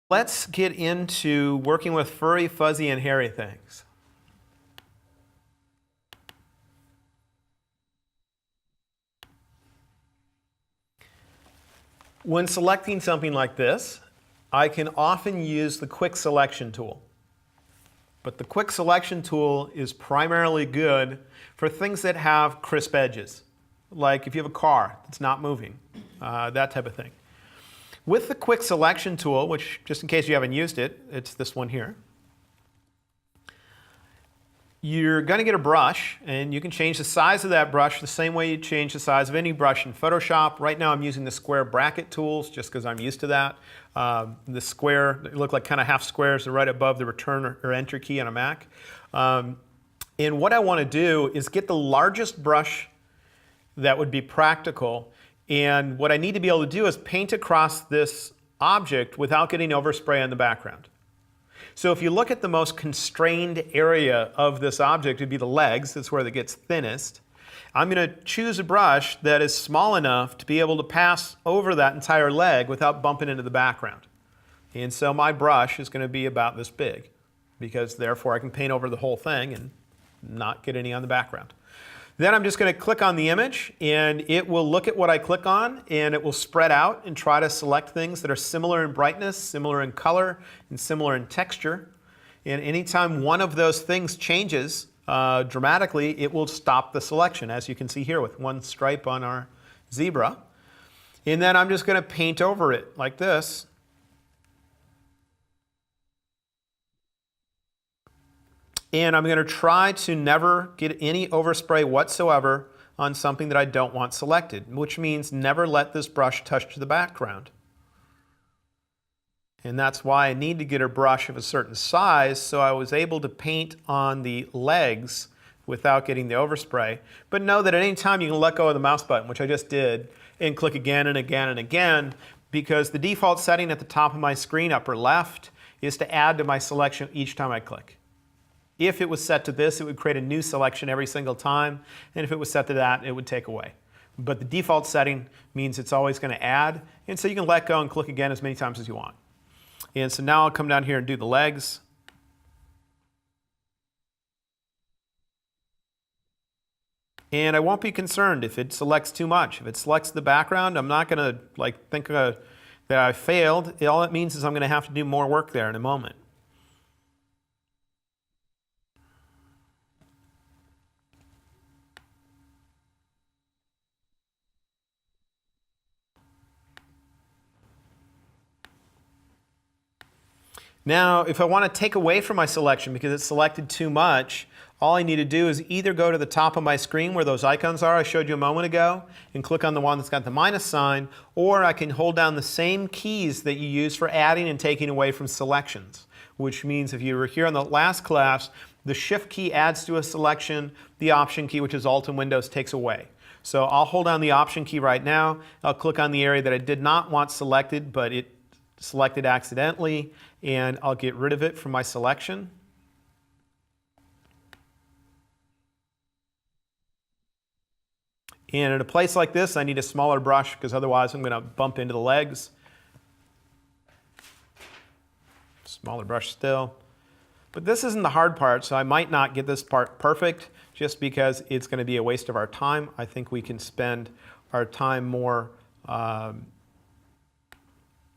Let's get into working with furry, fuzzy, and hairy things. When selecting something like this, I can often use the quick selection tool. But the quick selection tool is primarily good for things that have crisp edges, like if you have a car that's not moving, that type of thing. With the quick selection tool, which just in case you haven't used it, it's this one here. You're going to get a brush, and you can change the size of that brush the same way you change the size of any brush in Photoshop. Right now I'm using the square bracket tools just because I'm used to that. The square, they look like kind of half squares, they're right above the return or enter key on a Mac. And what I want to do is get the largest brush that would be practical. And what I need to be able to do is paint across this object without getting overspray on the background. So if you look at the most constrained area of this object, it would be the legs. That's where it gets thinnest. I'm going to choose a brush that is small enough to be able to pass over that entire leg without bumping into the background. And so my brush is going to be about this big, because therefore I can paint over the whole thing and not get any on the background. Then I'm just going to click on the image, and it will look at what I click on, and it will spread out and try to select things that are similar in brightness, similar in color, and similar in texture. And anytime one of those things changes dramatically, it will stop the selection, as you can see here with one stripe on our zebra. And then I'm just going to paint over it like this. And I'm going to try to never get any overspray whatsoever on something that I don't want selected, which means never let this brush touch the background. And that's why I need to get a brush of a certain size, so I was able to paint on the legs without getting the overspray. But know that at any time you can let go of the mouse button, which I just did, and click again and again and again, because the default setting at the top of my screen, upper left, is to add to my selection each time I click. If it was set to this, it would create a new selection every single time, and if it was set to that, it would take away. But the default setting means it's always going to add, and so you can let go and click again as many times as you want. And so now I'll come down here and do the legs. And I won't be concerned if it selects too much. If it selects the background, I'm not going to think that I failed. All it means is I'm going to have to do more work there in a moment. Now, if I want to take away from my selection because it's selected too much, all I need to do is either go to the top of my screen where those icons are I showed you a moment ago and click on the one that's got the minus sign, or I can hold down the same keys that you use for adding and taking away from selections, which means if you were here in the last class, the Shift key adds to a selection, the Option key, which is Alt in Windows, takes away. So I'll hold down the Option key right now. I'll click on the area that I did not want selected, but it selected accidentally, and I'll get rid of it from my selection. And in a place like this, I need a smaller brush because otherwise I'm going to bump into the legs. Smaller brush still. But this isn't the hard part, so I might not get this part perfect just because it's going to be a waste of our time. I think we can spend our time more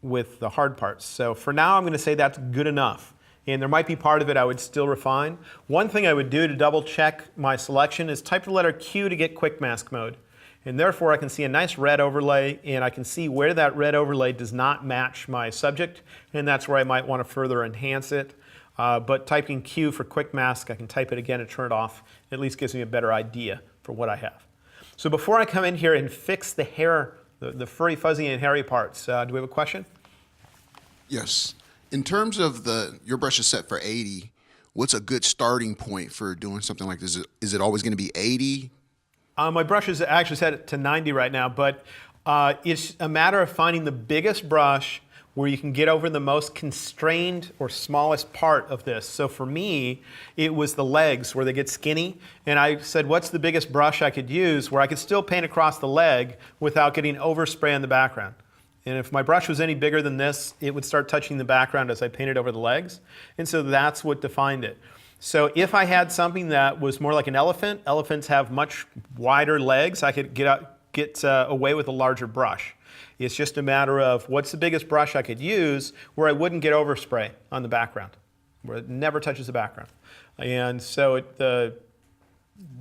with the hard parts. So for now, I'm going to say that's good enough. And there might be part of it I would still refine. One thing I would do to double check my selection is type the letter Q to get quick mask mode. And therefore I can see a nice red overlay, and I can see where that red overlay does not match my subject, and that's where I might want to further enhance it. But typing Q for quick mask, I can type it again and turn it off. It at least gives me a better idea for what I have. So before I come in here and fix the hair, the furry, fuzzy, and hairy parts, do we have a question? Yes. In terms of your brush is set for 80, what's a good starting point for doing something like this? Is it always going to be 80? My brush is actually set to 90 right now, but it's a matter of finding the biggest brush where you can get over the most constrained or smallest part of this. So for me, it was the legs where they get skinny, and I said, what's the biggest brush I could use where I could still paint across the leg without getting overspray in the background? And if my brush was any bigger than this, it would start touching the background as I painted over the legs. And so that's what defined it. So if I had something that was more like an elephant, elephants have much wider legs, I could get away with a larger brush. It's just a matter of what's the biggest brush I could use where I wouldn't get overspray on the background, where it never touches the background. And so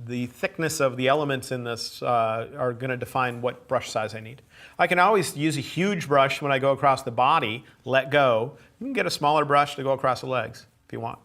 the thickness of the elements in this are going to define what brush size I need. I can always use a huge brush when I go across the body, let go. You can get a smaller brush to go across the legs if you want.